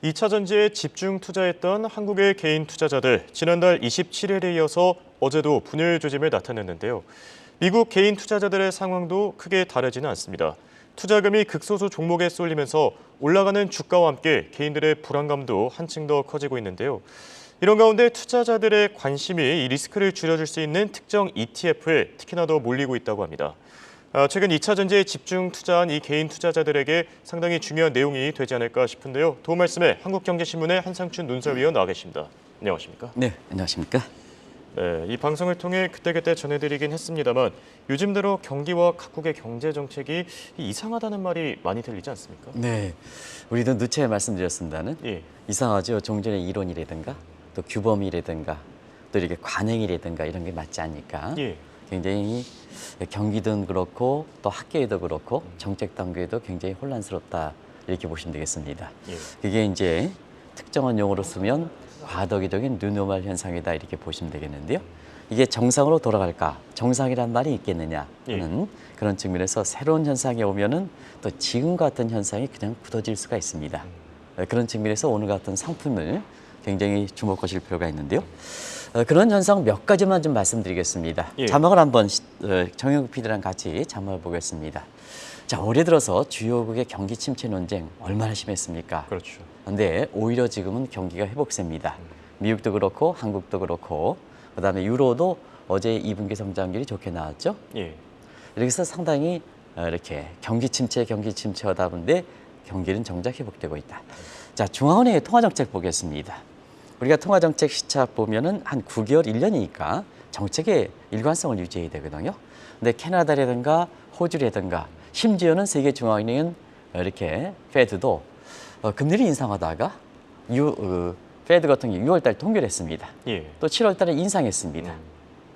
2차 전지에 집중 투자했던 한국의 개인 투자자들, 지난달 27일에 이어서 어제도 분열 조짐을 나타냈는데요. 미국 개인 투자자들의 상황도 크게 다르지는 않습니다. 투자금이 극소수 종목에 쏠리면서 올라가는 주가와 함께 개인들의 불안감도 한층 더 커지고 있는데요. 이런 가운데 투자자들의 관심이 이 리스크를 줄여줄 수 있는 특정 ETF에 특히나 더 몰리고 있다고 합니다. 최근 2차 전지에 집중 투자한 이 개인 투자자들에게 상당히 중요한 내용이 되지 않을까 싶은데요. 도움 말씀에 한국경제신문의 한상춘 논설위원 나와 계십니다. 안녕하십니까? 네, 안녕하십니까? 네, 이 방송을 통해 그때그때 전해드리긴 했습니다만 요즘 들어 경기와 각국의 경제 정책이 이상하다는 말이 많이 들리지 않습니까? 네, 우리도 누차에 말씀드렸습니다는 예. 이상하죠. 종전의 이론이라든가 또 규범이라든가 또 이렇게 관행이라든가 이런 게 맞지 않니까 예. 굉장히 경기든 그렇고 또 학계에도 그렇고 정책 단계에도 굉장히 혼란스럽다 이렇게 보시면 되겠습니다. 예. 그게 이제 특정한 용어로 쓰면 과도기적인 뉴노멀 현상이다 이렇게 보시면 되겠는데요. 이게 정상으로 돌아갈까? 정상이란 말이 있겠느냐 하는 그런 측면에서 새로운 현상이 오면은 또 지금 같은 현상이 그냥 굳어질 수가 있습니다. 그런 측면에서 오늘 같은 상품을 굉장히 주목하실 필요가 있는데요. 그런 현상 몇 가지만 좀 말씀드리겠습니다. 예. 자막을 한번 정영국 PD랑 같이 자막을 보겠습니다. 자, 올해 들어서 주요국의 경기 침체 논쟁 얼마나 심했습니까? 그렇죠. 근데 오히려 지금은 경기가 회복세입니다. 미국도 그렇고 한국도 그렇고 그다음에 유로도 어제 2분기 성장률이 좋게 나왔죠. 예. 이렇게 해서 상당히 이렇게 경기 침체하다 보는데 경기는 정작 회복되고 있다. 자, 중앙은행의 통화정책 보겠습니다. 우리가 통화정책 시차 보면은 한 9개월, 1년이니까 정책의 일관성을 유지해야 되거든요. 근데 캐나다라든가 호주라든가 심지어는 세계 중앙은행은 이렇게 페드도 금리를 인상하다가 페드 같은 경우 6월 달 동결했습니다. 예. 또 7월 달에 인상했습니다.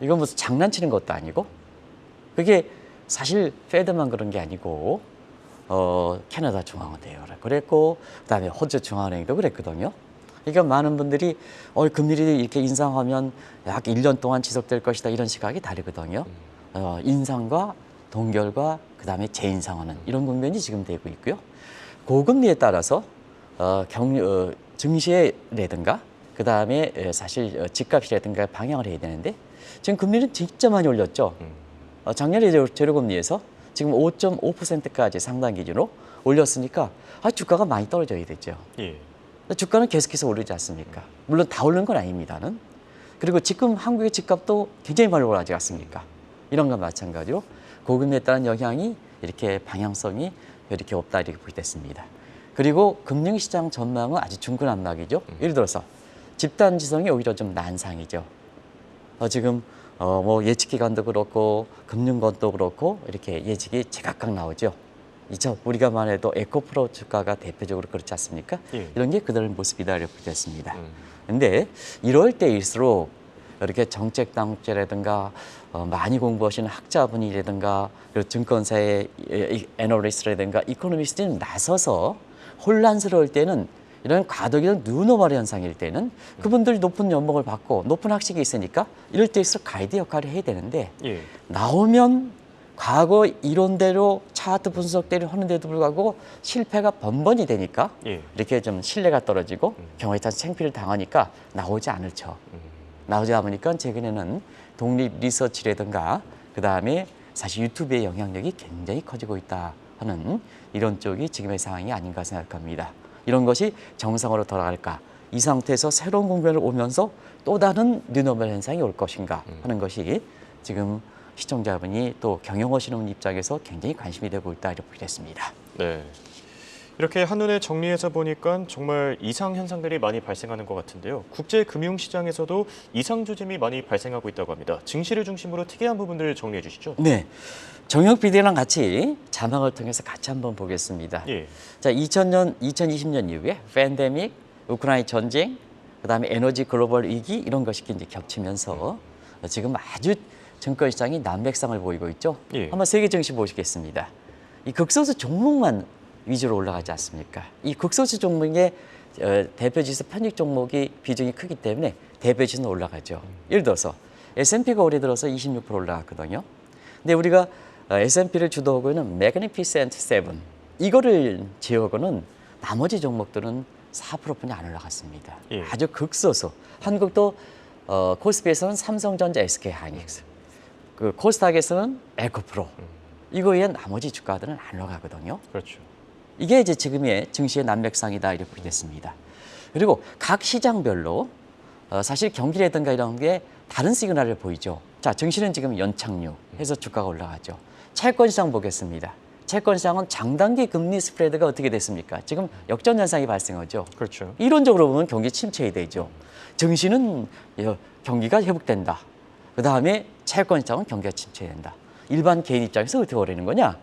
이건 무슨 장난치는 것도 아니고 그게 사실 페드만 그런 게 아니고 캐나다 중앙은행도 그랬고 그다음에 호주 중앙은행도 그랬거든요. 그러니까 많은 분들이 금리를 이렇게 인상하면 약 1년 동안 지속될 것이다 이런 시각이 다르거든요. 인상과 동결과 그다음에 재인상하는 이런 국면이 지금 되고 있고요. 고금리에 따라서 증시라든가 그다음에 사실 집값이라든가 방향을 해야 되는데 지금 금리는 진짜 많이 올렸죠. 작년에 재료금리에서 지금 5.5%까지 상당 기준으로 올렸으니까 주가가 많이 떨어져야 되죠. 예. 주가는 계속해서 오르지 않습니까? 물론 다 오르는 건 아닙니다는. 그리고 지금 한국의 집값도 굉장히 많이 올라가지 않습니까? 이런 건 마찬가지로 고금리에 따른 영향이 이렇게 방향성이 이렇게 없다 이렇게 보겠습니다. 그리고 금융시장 전망은 아주 중구난방이죠. 예를 들어서 집단지성이 오히려 좀 난상이죠. 지금 뭐 예측 기관도 그렇고 금융권도 그렇고 이렇게 예측이 제각각 나오죠. 우리가 말해도 에코프로 주가가 대표적으로 그렇지 않습니까? 예. 이런 게 그들 모습이다 이렇게 보겠습니다. 근데 이럴 때일수록 이렇게 정책 당국자라든가 많이 공부하시는 학자분이라든가 그리고 증권사의 애널리스트라든가 이코노미스트는 나서서 혼란스러울 때는 이런 과도기적 뉴노멀 현상일 때는 그분들이 높은 연봉을 받고 높은 학식이 있으니까 이럴 때일수록 가이드 역할을 해야 되는데 예. 나오면 과거 이론대로 차트 분석대로 하는데도 불구하고 실패가 번번이 되니까 예. 이렇게 좀 신뢰가 떨어지고 경우에 따라서 창피를 당하니까 나오지 않죠. 나오지 않으니까 최근에는 독립 리서치라든가 그다음에 사실 유튜브의 영향력이 굉장히 커지고 있다 하는 이런 쪽이 지금의 상황이 아닌가 생각합니다. 이런 것이 정상으로 돌아갈까? 이 상태에서 새로운 국면을 오면서 또 다른 뉴노멀 현상이 올 것인가 하는 것이 지금 시청자분이 또 경영하시는 분 입장에서 굉장히 관심이 되고 있다 이렇게 보겠습니다. 네. 이렇게 한눈에 정리해서 보니까 정말 이상 현상들이 많이 발생하는 것 같은데요. 국제 금융시장에서도 이상 조짐이 많이 발생하고 있다고 합니다. 증시를 중심으로 특이한 부분들 정리해 주시죠. 네, 정영 PD랑 같이 자막을 통해서 같이 한번 보겠습니다. 예. 자, 2020년 이후에 팬데믹, 우크라이나 전쟁, 그다음에 에너지 글로벌 위기 이런 것이 이제 겹치면서 지금 아주 증권시장이 난백상을 보이고 있죠. 예. 한번 세계 증시 보시겠습니다. 이 극소수 종목만 위주로 올라가지 않습니까? 이 극소수 종목의 대표지수 편입 종목이 비중이 크기 때문에 대표지수는 올라가죠. 예를 들어서 S&P가 올해 들어서 26% 올라갔거든요. 근데 우리가 S&P를 주도하고 있는 Magnificent Seven 이거를 지어고는 나머지 종목들은 4%뿐이 안 올라갔습니다. 예. 아주 극소수. 한국도 코스피에서는 삼성전자, SK하이닉스, 그 코스닥에서는 에코프로. 이거 외에 나머지 주가들은 안 올라가거든요. 그렇죠. 이게 이제 지금의 증시의 난맥상이다 이렇게 됐습니다. 그리고 각 시장별로 사실 경기라든가 이런 게 다른 시그널을 보이죠. 자, 증시는 지금 연착륙해서 주가가 올라가죠. 채권시장 보겠습니다. 채권시장은 장단기 금리 스프레드가 어떻게 됐습니까? 지금 역전 현상이 발생하죠. 그렇죠. 이론적으로 보면 경기 침체이 되죠. 증시는 경기가 회복된다. 그 다음에 채권시장은 경기가 침체된다. 일반 개인 입장에서 어떻게 버리는 거냐?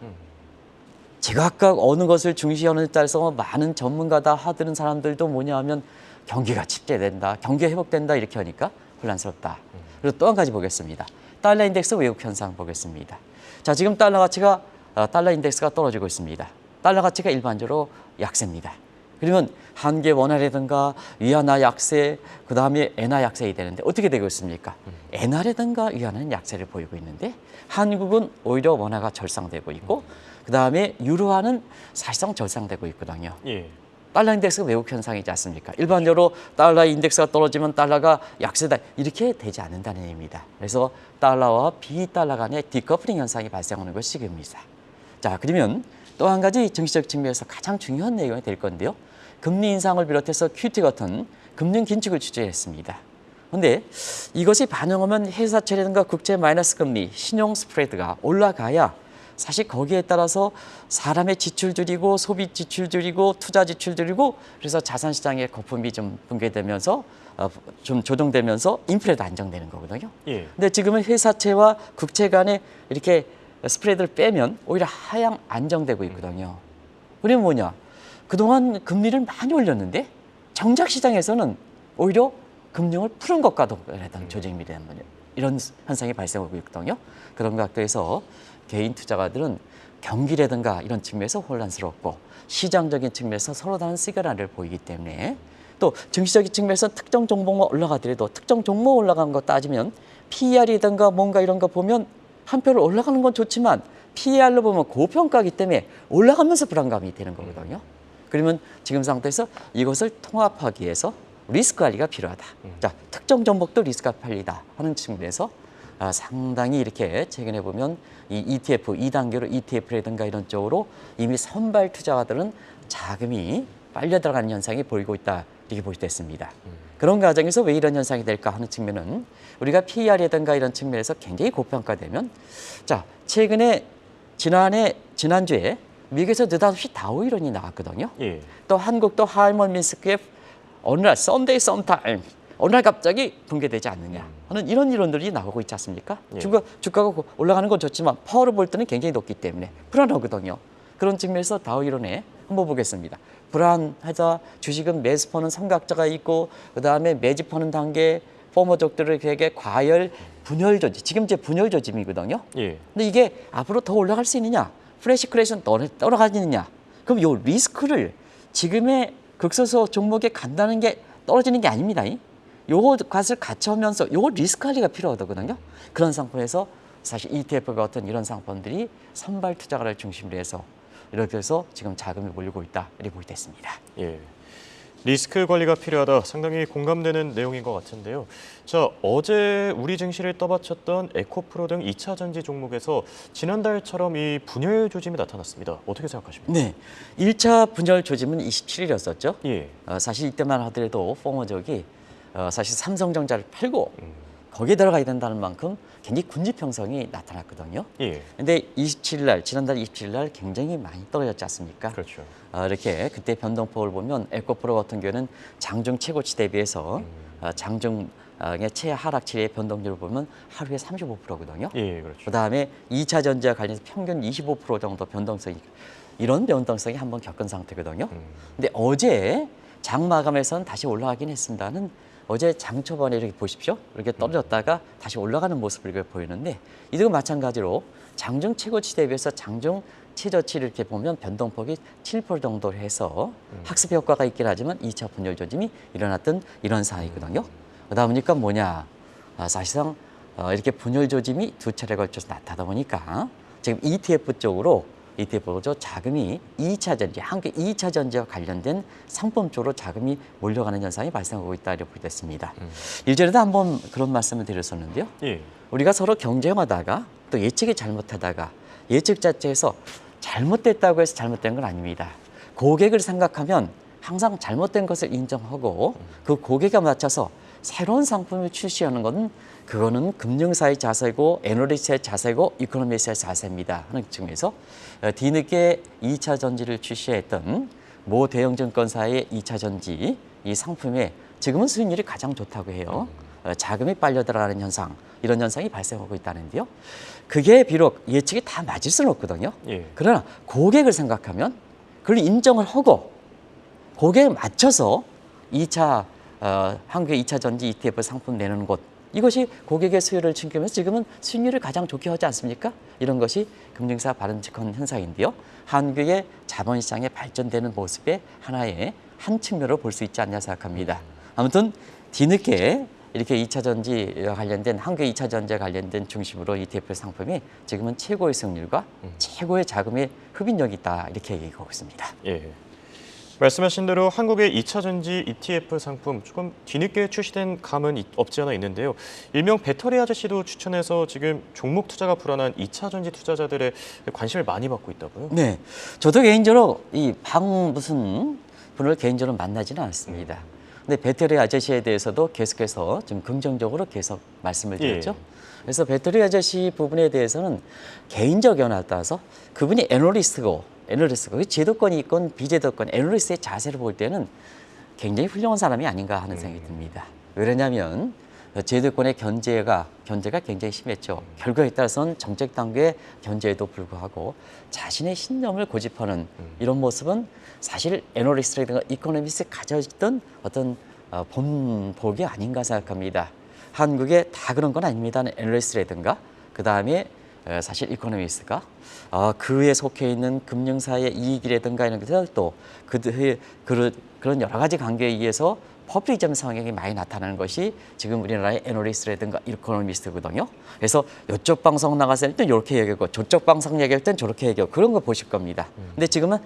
제각각 어느 것을 중시하는 따라서 많은 전문가다 하드는 사람들도 뭐냐 하면 경기가 침체된다, 경기가 회복된다 이렇게 하니까 혼란스럽다. 그리고 또 한 가지 보겠습니다. 달러 인덱스 외국 현상 보겠습니다. 자, 지금 달러 인덱스가 떨어지고 있습니다. 달러 가치가 일반적으로 약세입니다. 그러면 한계 원화라든가 위안화 약세, 그 다음에 엔화 약세가 되는데 어떻게 되고 있습니까? 엔화라든가 위안화는 약세를 보이고 있는데 한국은 오히려 원화가 절상되고 있고 그 다음에 유로화는 사실상 절상되고 있거든요. 예. 달러 인덱스가 외국 현상이지 않습니까? 일반적으로 달러 인덱스가 떨어지면 달러가 약세다 이렇게 되지 않는다는 얘기입니다. 그래서 달러와 비달러 간의 디커플링 현상이 발생하는 것이 지금입니다. 자, 그러면 또 한 가지 정치적 측면에서 가장 중요한 내용이 될 건데요. 금리 인상을 비롯해서 QT 같은 금융 긴축을 추진했습니다. 그런데 이것이 반영하면 회사채라든가 국채 마이너스 금리, 신용 스프레드가 올라가야 사실 거기에 따라서 사람의 지출 줄이고 소비 지출 줄이고 투자 지출 줄이고 그래서 자산 시장의 거품이 좀 붕괴되면서 좀 조정되면서 인플레도 안정되는 거거든요. 예. 근데 지금은 회사채와 국채 간에 이렇게 스프레드를 빼면 오히려 하향 안정되고 있거든요. 그러면 뭐냐? 그동안 금리를 많이 올렸는데 정작 시장에서는 오히려 금융을 푸는 것과도 해당 조정이 되는 이런 현상이 발생하고 있거든요. 그런 각도에서 개인 투자가들은 경기라든가 이런 측면에서 혼란스럽고 시장적인 측면에서 서로 다른 시그널을 보이기 때문에 또 증시적인 측면에서 특정 종목만 올라가더라도 특정 종목 올라간 거 따지면 PER이든가 뭔가 이런 거 보면 한 표를 올라가는 건 좋지만 PER로 보면 고평가이기 때문에 올라가면서 불안감이 되는 거거든요. 그러면 지금 상태에서 이것을 통합하기 위해서 리스크 관리가 필요하다. 자, 특정 종목도 리스크가 팔리다 하는 측면에서 상당히 이렇게 최근에 보면 이 ETF, 2단계로 ETF라든가 이런 쪽으로 이미 선발 투자가들은 자금이 빨려 들어가는 현상이 보이고 있다. 이렇게 볼 수 있습니다. 그런 과정에서 왜 이런 현상이 될까 하는 측면은 우리가 PER이라든가 이런 측면에서 굉장히 고평가되면 자, 최근에 지난주에 미국에서 느닷없이 다우 이론이 나왔거든요. 예. 또 한국도 하이먼 민스크의 어느 날 썬데이 썸타임 어느 날 갑자기 붕괴되지 않느냐 하는 이런 이론들이 나오고 있지 않습니까? 예. 주가가 올라가는 건 좋지만 파워를 볼 때는 굉장히 높기 때문에 불안하거든요. 그런 측면에서 다우 이론에 한번 보겠습니다. 불안하자 주식은 매수퍼는 삼각자가 있고 그다음에 매집하는 단계 포머족들에게 과열 분열 조짐 지금 이제 분열 조짐이거든요. 예. 근데 이게 앞으로 더 올라갈 수 있느냐? 프레시 크래시는 떨어가지느냐? 그럼 요 리스크를 지금의 극소수 종목에 간다는 게 떨어지는 게 아닙니다. 요거 값을 같이 하면서 요거 리스크 관리가 필요하거든요. 그런 상품에서 사실 ETF 같은 이런 상품들이 선발 투자가를 중심으로 해서 이렇게 해서 지금 자금이 몰리고 있다 이렇게 보게 됐습니다. 예. 리스크 관리가 필요하다. 상당히 공감되는 내용인 것 같은데요. 자, 어제 우리 증시를 떠받쳤던 에코프로 등 2차 전지 종목에서 지난달처럼 이 분열 조짐이 나타났습니다. 어떻게 생각하십니까? 네, 1차 분열 조짐은 27일이었었죠. 예. 사실 이때만 하더라도 포머족이 사실 삼성전자를 팔고 거기에 들어가야 된다는 만큼 굉장히 군집 형성이 나타났거든요. 예. 근데 27일 날, 지난달 27일 날 굉장히 많이 떨어졌지 않습니까? 그렇죠. 이렇게 그때 변동폭을 보면 에코프로 같은 경우는 장중 최고치 대비해서 장중의 최하락치의 변동률을 보면 하루에 35%거든요. 예, 그렇죠. 그다음에 2차 전지와 관련해서 평균 25% 정도 변동성이 이런 변동성이 한번 겪은 상태거든요. 근데 어제 장 마감에서는 다시 올라가긴 했습니다는 어제 장 초반에 이렇게 보십시오. 이렇게 떨어졌다가 다시 올라가는 모습을 이렇게 보이는데 이도 마찬가지로 장중 최고치 대비해서 장중 최저치를 이렇게 보면 변동폭이 7% 정도 해서 학습 효과가 있긴 하지만 2차 분열 조짐이 일어났던 이런 상황이거든요. 그러다 보니까 뭐냐 사실상 이렇게 분열 조짐이 두 차례 걸쳐서 나타나다 보니까 지금 ETF 쪽으로 ETF죠. 자금이 2차 전지, 한국의 2차 전지와 관련된 상품 쪽으로 자금이 몰려가는 현상이 발생하고 있다 이렇게 보겠습니다. 일전에도 한번 그런 말씀을 드렸었는데요. 예. 우리가 서로 경쟁하다가 또 예측이 잘못하다가 예측 자체에서 잘못됐다고 해서 잘못된 건 아닙니다. 고객을 생각하면 항상 잘못된 것을 인정하고 그 고객에 맞춰서 새로운 상품을 출시하는 것은 그거는 금융사의 자세고 애널리스트의 자세고 이코노미스트의 자세입니다 하는 측면에서 뒤늦게 2차 전지를 출시했던 모 대형 증권사의 2차 전지 이 상품에 지금은 수익률이 가장 좋다고 해요. 자금이 빨려 들어가는 현상, 이런 현상이 발생하고 있다는데요. 그게 비록 예측이 다 맞을 수는 없거든요. 예. 그러나 고객을 생각하면 그걸 인정을 하고 고객에 맞춰서 2차 한국의 2차 전지 ETF 상품 내는 곳, 이것이 고객의 수요를 챙기면서 지금은 수익률을 가장 좋게 하지 않습니까? 이런 것이 금융사 바람직한 현상인데요. 한국의 자본시장에 발전되는 모습의 하나의 한 측면으로 볼 수 있지 않냐 생각합니다. 아무튼 뒤늦게 이렇게 2차 전지와 관련된 한국의 2차 전지와 관련된 중심으로 ETF 상품이 지금은 최고의 수익률과 최고의 자금의 흡인력이 있다 이렇게 얘기하고 있습니다. 예. 말씀하신 대로 한국의 2차 전지 ETF 상품 조금 뒤늦게 출시된 감은 없지 않아 있는데요. 일명 배터리 아저씨도 추천해서 지금 종목 투자가 불안한 2차 전지 투자자들의 관심을 많이 받고 있다고요? 네, 저도 개인적으로 이 무슨 분을 개인적으로 만나지는 않습니다. 근데 배터리 아저씨에 대해서도 계속해서 좀 긍정적으로 계속 말씀을 드렸죠. 예. 그래서 배터리 아저씨 부분에 대해서는 개인적 견해에 따라서 그분이 애널리스트고 제도권이 있건 비제도권 애널리스트의 자세를 볼 때는 굉장히 훌륭한 사람이 아닌가 하는 생각이 듭니다. 왜냐하면 제도권의 견제가 굉장히 심했죠. 결과에 따라서는 정책 단계의 견제에도 불구하고 자신의 신념을 고집하는 이런 모습은 사실 애널리스트라든가 이코노미스트가 가져있던 어떤 본보기 아닌가 생각합니다. 한국에 다 그런 건 아닙니다. 애널리스트라든가 그 다음에 사실 이코노미스트가 그에 속해 있는 금융사의 이익이라든가 이런 것들 또 그런 여러 가지 관계에 의해서 퍼블리즘 성향이 많이 나타나는 것이 지금 우리나라의 애널리스트라든가 이코노미스트거든요. 그래서 이쪽 방송 나갔을 때 이렇게 얘기하고 저쪽 방송 얘기할 땐 저렇게 얘기하고 그런 거 보실 겁니다. 근데 지금은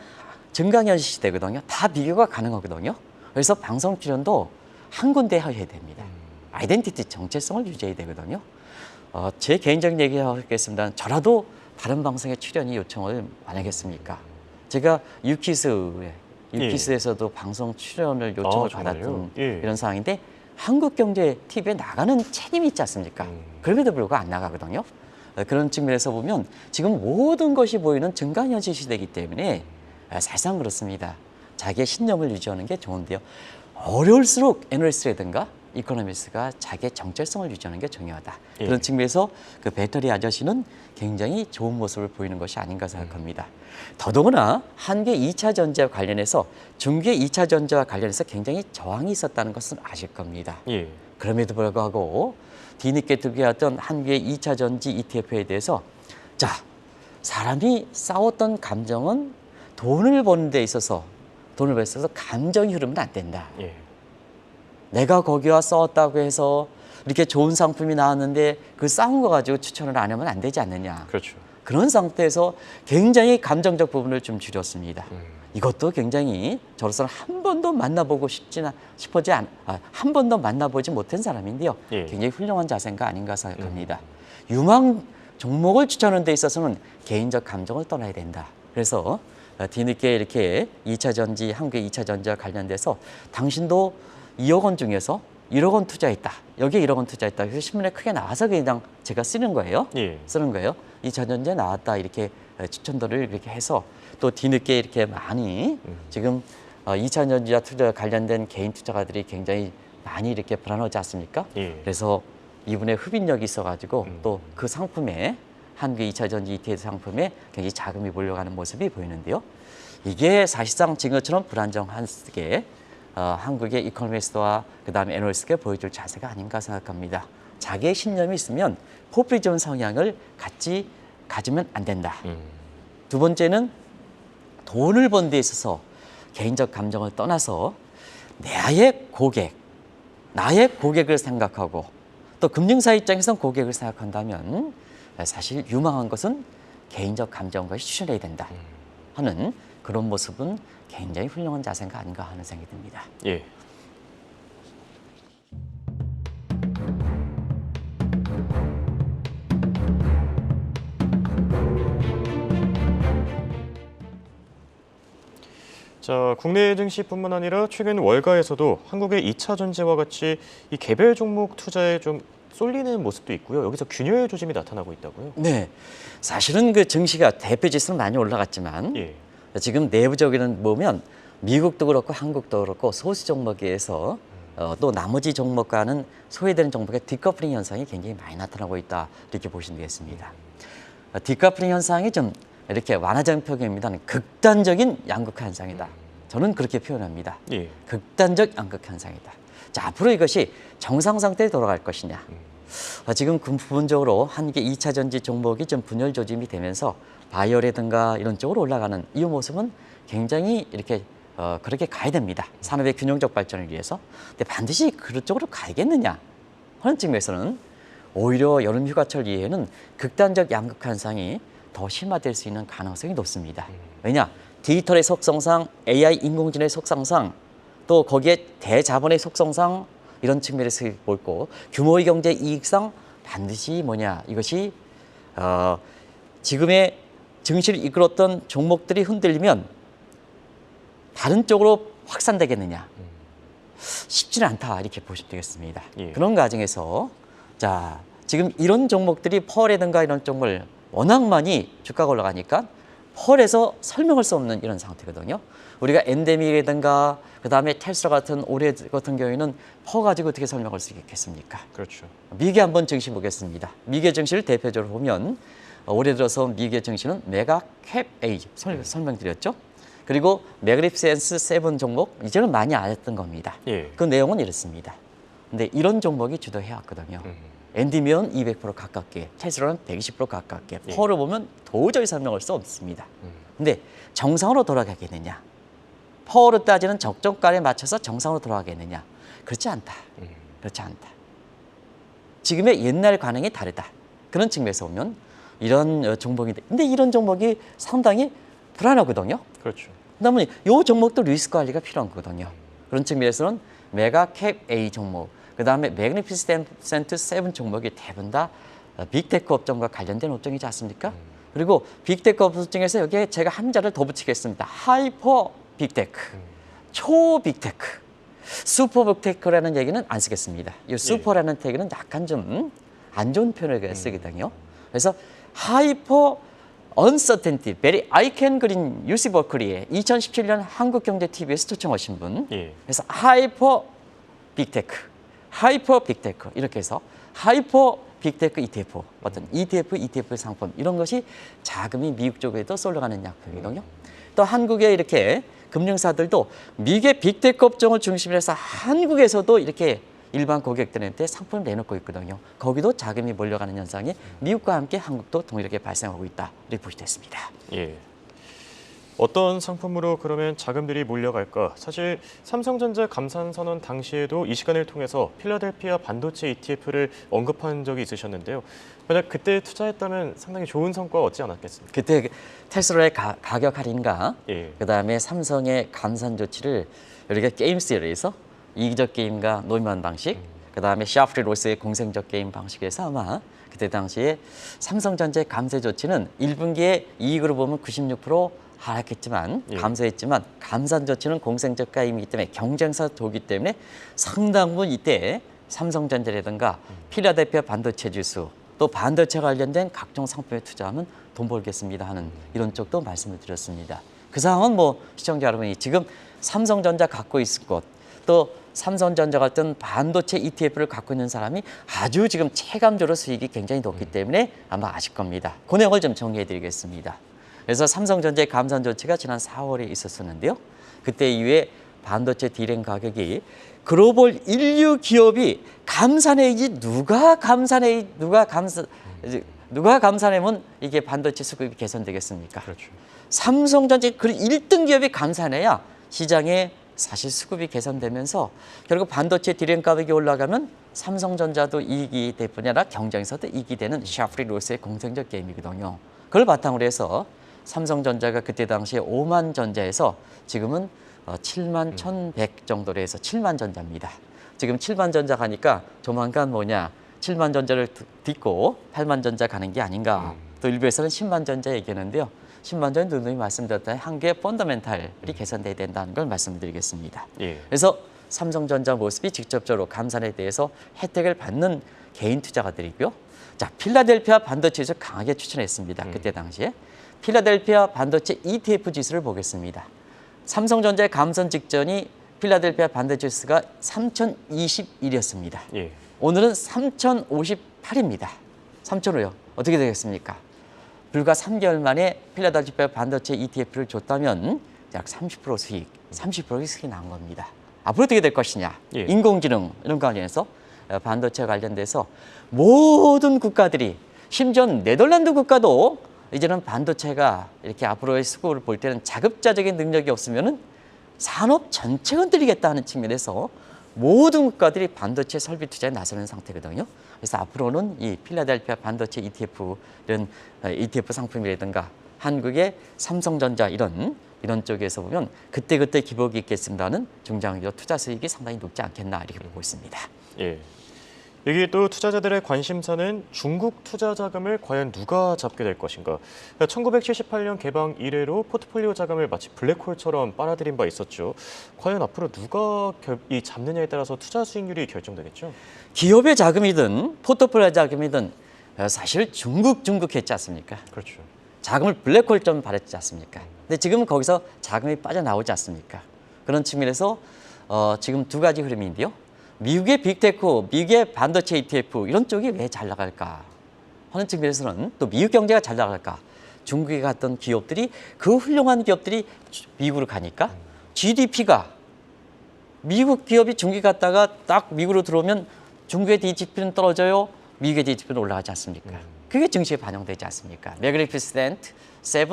증강현실 시대거든요. 다 비교가 가능하거든요. 그래서 방송 출연도 한 군데 해야 됩니다. 아이덴티티 정체성을 유지해야 되거든요. 제 개인적인 얘기 하겠습니다. 저라도 다른 방송에 출연이 요청을 안 하겠습니까? 제가 유키스에서도 방송 출연을 요청을 받았던 예. 이런 상황인데 한국경제 TV에 나가는 책임이 있지 않습니까? 그럼에도 불구하고 안 나가거든요. 그런 측면에서 보면 지금 모든 것이 보이는 증강현실 시대이기 때문에 사실상 그렇습니다. 자기의 신념을 유지하는 게 좋은데요. 어려울수록 애널리스트라든가 이코노미스트가 자기의 정체성을 유지하는 게 중요하다. 예. 그런 측면에서 그 배터리 아저씨는 굉장히 좋은 모습을 보이는 것이 아닌가 생각합니다. 더더구나 한국의 2차 전지와 관련해서 중국의 2차 전지와 관련해서 굉장히 저항이 있었다는 것은 아실 겁니다. 예. 그럼에도 불구하고 뒤늦게 들어왔던 한국의 2차 전지 ETF에 대해서 자, 사람이 싸웠던 감정은 돈을 버는 데 있어서 감정이 흐르면 안 된다. 예. 내가 거기와 싸웠다고 해서 이렇게 좋은 상품이 나왔는데 그 싸운 거 가지고 추천을 안 하면 안 되지 않느냐. 그렇죠. 그런 상태에서 굉장히 감정적 부분을 좀 줄였습니다. 이것도 굉장히 저로서는 한 번도 한 번도 만나보지 못한 사람인데요. 예. 굉장히 훌륭한 자세인가 아닌가 생각합니다. 유망 종목을 추천하는 데 있어서는 개인적 감정을 떠나야 된다. 그래서 뒤늦게 이렇게 2차 전지, 한국의 2차 전지와 관련돼서 당신도 2억 원 중에서 1억 원 투자했다. 여기에 1억 원 투자했다. 그래서 신문에 크게 나와서 그냥 제가 쓰는 거예요. 예. 2차 전지에 나왔다. 이렇게 추천도를 이렇게 해서 또 뒤늦게 이렇게 많이 지금 2차 전지와 투자 관련된 개인 투자가들이 굉장히 많이 이렇게 불안하지 않습니까? 예. 그래서 이분의 흡인력이 있어가지고 또 그 상품에 한국의 2차 전지 ETF 상품에 굉장히 자금이 몰려가는 모습이 보이는데요. 이게 사실상 지금처럼 불안정한 게 한국의 이코노미스트와 그다음에 애널리스트가 보여줄 자세가 아닌가 생각합니다. 자기의 신념이 있으면 포퓰리즘 성향을 가지면 안 된다. 두 번째는 돈을 번 데 있어서 개인적 감정을 떠나서 나의 고객을 생각하고 또 금융사 입장에서는 고객을 생각한다면 사실 유망한 것은 개인적 감정과 추천해야 된다 하는 그런 모습은 굉장히 훌륭한 자세가 아닌가 하는 생각이 듭니다. 예. 자, 국내 증시뿐만 아니라 최근 월가에서도 한국의 2차 전지와 같이 이 개별 종목 투자에 좀 쏠리는 모습도 있고요. 여기서 균열 조짐이 나타나고 있다고요? 네, 사실은 그 증시가 대표 지수는 많이 올라갔지만 예. 지금 내부적으로는 보면 미국도 그렇고 한국도 그렇고 소수 종목에서 또 나머지 종목과는 소외되는 종목의 디커플링 현상이 굉장히 많이 나타나고 있다 이렇게 보시면 되겠습니다. 디커플링 현상이 좀 이렇게 완화적인 표현입니다는 극단적인 양극화 현상이다. 저는 그렇게 표현합니다. 예. 극단적 양극화 현상이다. 자, 앞으로 이것이 정상 상태에 돌아갈 것이냐. 지금 부분적으로 한국의 2차 전지 종목이 좀 분열 조짐이 되면서 바이오라든가 이런 쪽으로 올라가는 이 모습은 굉장히 이렇게 그렇게 가야 됩니다. 산업의 균형적 발전을 위해서. 근데 반드시 그쪽으로 가야겠느냐 하는 측면에서는 오히려 여름 휴가철 이후에는 극단적 양극화 현상이 더 심화될 수 있는 가능성이 높습니다. 왜냐? 디지털의 속성상, AI 인공지능의 속성상, 또 거기에 대자본의 속성상 이런 측면에서 볼고 규모의 경제 이익상 반드시 뭐냐? 이것이 지금의 증시를 이끌었던 종목들이 흔들리면 다른 쪽으로 확산되겠느냐? 쉽지는 않다 이렇게 보시면 되겠습니다. 예. 그런 과정에서 자 지금 이런 종목들이 펄이든가 이런 종목을 워낙 많이 주가가 올라가니까 펄에서 설명할 수 없는 이런 상태거든요. 우리가 엔데믹이라든가 그다음에 텔스라 같은 올해 같은 경우에는 펄 가지고 어떻게 설명할 수 있겠습니까? 그렇죠. 미개 한번 증시 보겠습니다. 미개 증시를 대표적으로 보면 올해 들어서 미개 증시는 메가 캡 A 설명드렸죠. 그리고 매그니피센스 7 종목 이제는 많이 알았던 겁니다. 예. 그 내용은 이렇습니다. 근데 이런 종목이 주도해왔거든요. 엔디면 200% 가깝게, 테슬라는 120% 가깝게, 펄을 보면 도저히 설명할 수 없습니다. 근데 정상으로 돌아가겠느냐? 펄을 따지는 적정가에 맞춰서 정상으로 돌아가겠느냐? 그렇지 않다. 그렇지 않다. 지금의 옛날 관행이 다르다. 그런 측면에서 보면 이런 종목인데, 근데 이런 종목이 상당히 불안하거든요. 그렇죠. 그다음에 이 종목도 리스크 관리가 필요한 거거든요. 그런 측면에서는 메가 캡 A 종목, 그다음에 매그니피센트 7 종목이 대부분 다 빅테크 업종과 관련된 업종이지 않습니까? 그리고 빅테크 업종에서 여기에 제가 한 자를 더 붙이겠습니다. 하이퍼 빅테크, 초 빅테크, 슈퍼 빅테크라는 얘기는 안 쓰겠습니다. 이 슈퍼라는 얘기는 약간 좀 안 좋은 표현을 쓰거든요. 그래서 하이퍼 Uncertainty, Very I Can Green UC 버클리의 2017년 한국경제TV에서 초청하신 분. 예. 그래서 하이퍼 빅테크, 하이퍼 빅테크 이렇게 해서 하이퍼 빅테크 ETF, 어떤 ETF 상품 이런 것이 자금이 미국 쪽에도 쏠려가는 약품이거든요. 또 한국의 이렇게 금융사들도 미국의 빅테크 업종을 중심으로 해서 한국에서도 이렇게 일반 고객들한테 상품을 내놓고 있거든요. 거기도 자금이 몰려가는 현상이 미국과 함께 한국도 동일하게 발생하고 있다. 이렇게 보시됐습니다. 예. 어떤 상품으로 그러면 자금들이 몰려갈까? 사실 삼성전자 감산선언 당시에도 이 시간을 통해서 필라델피아 반도체 ETF를 언급한 적이 있으셨는데요. 만약 그때 투자했다면 상당히 좋은 성과 얻지 않았겠습니까? 그때 테슬라의 가격 할인과 예. 그다음에 삼성의 감산 조치를 우리가 게임 시리에서 이기적 게임과 노이만 방식, 그다음에 샤프리 로스의 공생적 게임 방식에서 아마 그때 당시에 삼성전자의 감세 조치는 1분기에 이익으로 보면 96% 하락했지만 감소했지만 감산 조치는 공생적 게임이기 때문에 경쟁사 도기 때문에 상당 부분 이때 삼성전자라든가 필라델피아 반도체 지수 또 반도체 관련된 각종 상품에 투자하면 돈 벌겠습니다 하는 이런 쪽도 말씀을 드렸습니다. 그 상황은 뭐 시청자 여러분이 지금 삼성전자 갖고 있을 것 또 삼성전자 같은 반도체 ETF를 갖고 있는 사람이 아주 지금 체감적으로 수익이 굉장히 높기 때문에 아마 아실 겁니다. 그 내용을 좀 정리해 드리겠습니다. 그래서 삼성전자의 감산 조치가 지난 4월에 있었었는데요. 그때 이후에 반도체 D램 가격이 글로벌 인류 기업이 감산해야지 누가 감산하면 이게 반도체 수급이 개선되겠습니까? 그렇죠. 삼성전자 그 1등 기업이 감산해야 시장에 사실 수급이 개선되면서 결국 반도체 D램 가격이 올라가면 삼성전자도 이익이 될 뿐 아니라 경쟁사도 이익이 되는 샤프리 로스의 공생적 게임이거든요. 그걸 바탕으로 해서 삼성전자가 그때 당시에 5만 전자에서 지금은 7만 1,100 정도로 해서 7만 전자입니다. 지금 7만 전자 가니까 조만간 뭐냐 7만 전자를 딛고 8만 전자 가는 게 아닌가. 또 일부에서는 10만 전자 얘기하는데요. 10만 전자 누누이 말씀드렸다시피 한계의 펀더멘탈이 개선돼야 된다는 걸 말씀드리겠습니다. 예. 그래서 삼성전자 모습이 직접적으로 감산에 대해서 혜택을 받는 개인 투자가들이고요. 자, 필라델피아 반도체 지수 강하게 추천했습니다. 그때 당시에. 필라델피아 반도체 ETF 지수를 보겠습니다. 삼성전자의 감산 직전이 필라델피아 반도체 지수가 3,021이었습니다. 예. 오늘은 3,058입니다. 3,005요. 어떻게 되겠습니까? 불과 3개월 만에 필라델피아 반도체 ETF를 줬다면 약 30% 수익, 30% 수익이 나온 겁니다. 앞으로 어떻게 될 것이냐? 예. 인공지능 이런 관련해서 반도체 관련돼서 모든 국가들이 심지어 네덜란드 국가도 이제는 반도체가 이렇게 앞으로의 수급을 볼 때는 자급자족의 능력이 없으면은 산업 전체가 흔들리겠다는 측면에서 모든 국가들이 반도체 설비 투자에 나서는 상태거든요. 그래서 앞으로는 이 필라델피아 반도체 ETF 이런 ETF 상품이라든가 한국의 삼성전자 이런 쪽에서 보면 그때그때 기복이 있겠습니다는 중장기적 투자 수익이 상당히 높지 않겠나 이렇게 보고 있습니다. 예. 여기 또 투자자들의 관심사는 중국 투자 자금을 과연 누가 잡게 될 것인가. 1978년 개방 이래로 포트폴리오 자금을 마치 블랙홀처럼 빨아들인 바 있었죠. 과연 앞으로 누가 이 잡느냐에 따라서 투자 수익률이 결정되겠죠. 기업의 자금이든 포트폴리오 자금이든 사실 중국 했지 않습니까? 그렇죠. 자금을 블랙홀 좀 발했지 않습니까? 근데 지금은 거기서 자금이 빠져나오지 않습니까? 그런 측면에서 지금 두 가지 흐름인데요. 미국의 빅테크, 미국의 반도체 ETF 이런 쪽이 왜 잘 나갈까 하는 측면에서는 또 미국 경제가 잘 나갈까? 중국에 갔던 기업들이 그 훌륭한 기업들이 미국으로 가니까 GDP가 미국 기업이 중국에 갔다가 딱 미국으로 들어오면 중국의 GDP는 떨어져요. 미국의 GDP는 올라가지 않습니까? 그게 증시에 반영되지 않습니까? 매그니피센트 7,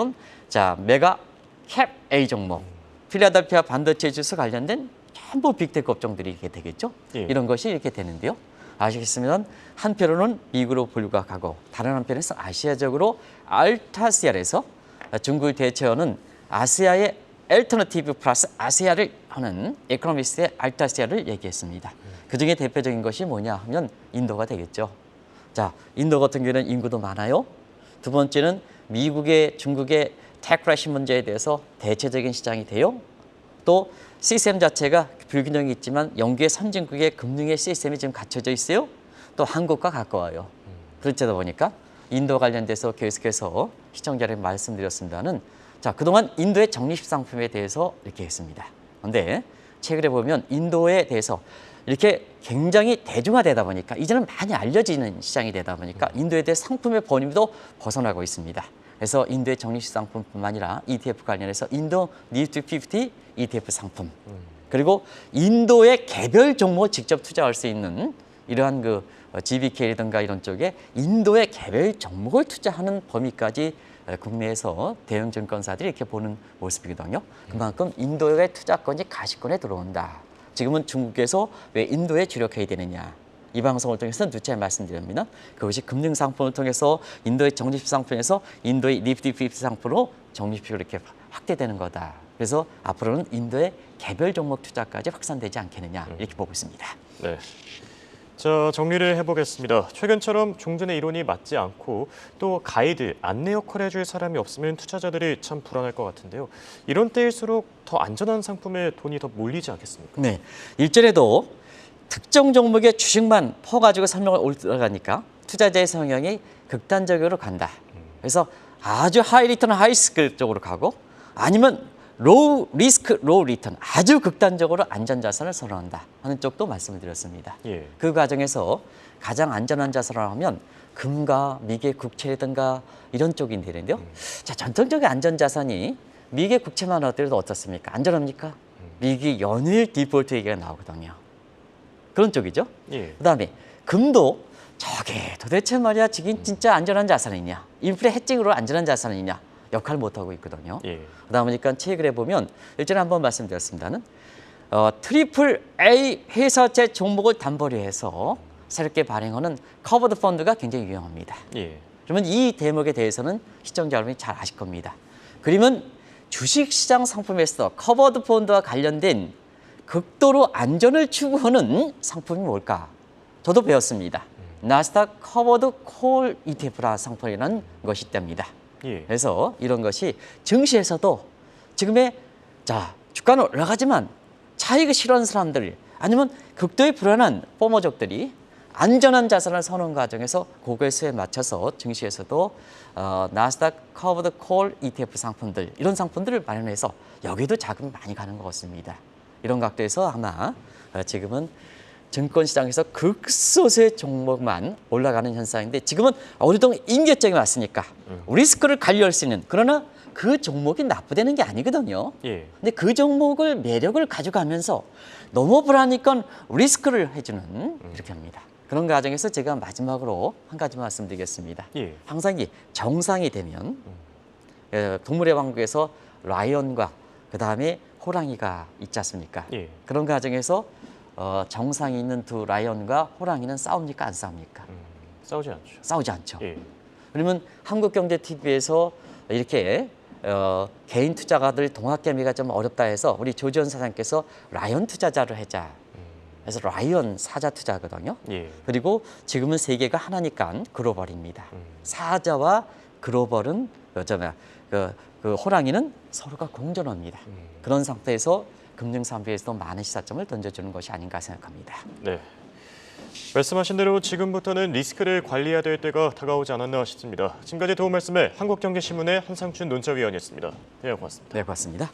자 메가 캡 A 종목, 필라델피아 반도체 지수 관련된 전부 빅테크 업종들이 이렇게 되겠죠. 예. 이런 것이 이렇게 되는데요. 아시겠으면 한편으로는 미국으로 불과하고 다른 한편에서 아시아적으로 알타시아에서 중국을 대체하는 아시아의 엘터너티브 플러스 아시아를 하는 에코노미스트의 알타시아를 얘기했습니다. 그중에 대표적인 것이 뭐냐 하면 인도가 되겠죠. 자, 인도 같은 경우에는 인구도 많아요. 두 번째는 미국의 중국의 테크래시 문제에 대해서 대체적인 시장이 돼요. 또 시스템 자체가 불균형이 있지만 영국의 선진국의 금융의 시스템이 지금 갖춰져 있어요. 또 한국과 가까워요. 그렇다 보니까 인도 관련돼서 계속해서 시청자들에게 말씀드렸습니다는 자 그동안 인도의 적립식 상품에 대해서 이렇게 했습니다. 그런데 최근에 보면 인도에 대해서 이렇게 굉장히 대중화되다 보니까 이제는 많이 알려지는 시장이 되다 보니까 인도에 대해 상품의 범위도 벗어나고 있습니다. 그래서 인도의 적립식 상품뿐만 아니라 ETF 관련해서 인도 니프티 50 ETF 상품 그리고 인도의 개별 종목 직접 투자할 수 있는 이러한 그 GBK라든가 이런 쪽에 인도의 개별 종목을 투자하는 범위까지 국내에서 대형 증권사들이 이렇게 보는 모습이거든요. 그만큼 인도의 투자권이 가시권에 들어온다. 지금은 중국에서 왜 인도에 주력해야 되느냐. 이 방송을 통해서 누차 말씀드립니다. 그것이 금융 상품을 통해서 인도의 적립식 상품에서 인도의 니프티 50 상품으로 적립식으로 이렇게 확대되는 거다. 그래서 앞으로는 인도의 개별 종목 투자까지 확산되지 않겠느냐 이렇게 보고 있습니다. 네. 자, 정리를 해보겠습니다. 최근처럼 종전의 이론이 맞지 않고 또 가이드, 안내 역할을 해줄 사람이 없으면 투자자들이 참 불안할 것 같은데요. 이런 때일수록 더 안전한 상품에 돈이 더 몰리지 않겠습니까? 네, 일전에도 특정 종목의 주식만 퍼가지고 설명을 올라가니까 투자자의 성향이 극단적으로 간다. 그래서 아주 하이 리턴 하이 리스크 쪽으로 가고 아니면 로우 리스크 로우 리턴 아주 극단적으로 안전자산을 선호한다 하는 쪽도 말씀을 드렸습니다. 예. 그 과정에서 가장 안전한 자산을 하면 금과 미개 국채라든가 이런 쪽이 되는데요. 자, 전통적인 안전자산이 미개 국채만 하더라도 어떻습니까? 안전합니까? 미개 연일 디폴트 얘기가 나오거든요. 그런 쪽이죠. 예. 그다음에 금도 저게 도대체 말이야 지금 진짜 안전한 자산이냐 인플레 해칭으로 안전한 자산이냐 역할을 못하고 있거든요. 예. 그러다 보니까 최근에 보면 일전에 한번 말씀드렸습니다는 트리플 A 회사채 종목을 담보로 해서 새롭게 발행하는 커버드 펀드가 굉장히 유용합니다. 예. 그러면 이 대목에 대해서는 시청자 여러분이 잘 아실 겁니다. 그러면 주식시장 상품에서 커버드 펀드와 관련된 극도로 안전을 추구하는 상품이 뭘까? 저도 배웠습니다. 나스닥 커버드 콜 ETF라는 상품이라는 것이 있답니다. 예. 그래서 이런 것이 증시에서도 지금의 주가는 올라가지만 차익을 실현하는 사람들 아니면 극도의 불안한 포머족들이 안전한 자산을 선호하는 과정에서 고거의 수에 맞춰서 증시에서도 나스닥 커버드 콜 ETF 상품들 이런 상품들을 마련해서 여기도 자금이 많이 가는 것 같습니다. 이런 각도에서 아마 지금은 증권시장에서 극소수의 종목만 올라가는 현상인데 지금은 어느 정도 임계점이 왔으니까 리스크를 관리할 수 있는 그러나 그 종목이 나쁘다는 게 아니거든요. 예. 근데 그 종목을 매력을 가져가면서 너무 불안하니까 리스크를 해주는 이렇게 합니다. 그런 과정에서 제가 마지막으로 한 가지 말씀드리겠습니다. 예. 항상 이 정상이 되면 동물의 왕국에서 라이언과 그 다음에 호랑이가 있지 않습니까? 예. 그런 과정에서 정상이 있는 두 라이언과 호랑이는 싸웁니까 안 싸웁니까? 싸우지 않죠. 싸우지 않죠. 예. 그러면 한국경제TV에서 이렇게 개인 투자가들 동학개미가 좀 어렵다 해서 우리 조지현 사장님께서 라이언 투자자를 하자. 그래서 라이언 사자 투자거든요. 예. 그리고 지금은 세계가 하나니까 글로벌입니다. 사자와 글로벌은 그 호랑이는 서로가 공존합니다. 그런 상태에서 금융산부에서도 많은 시사점을 던져주는 것이 아닌가 생각합니다. 네. 말씀하신 대로 지금부터는 리스크를 관리해야 될 때가 다가오지 않았나 싶습니다. 지금까지 도움 말씀에 한국경제신문의 한상춘 논자위원이었습니다. 네, 고맙습니다. 네, 고맙습니다.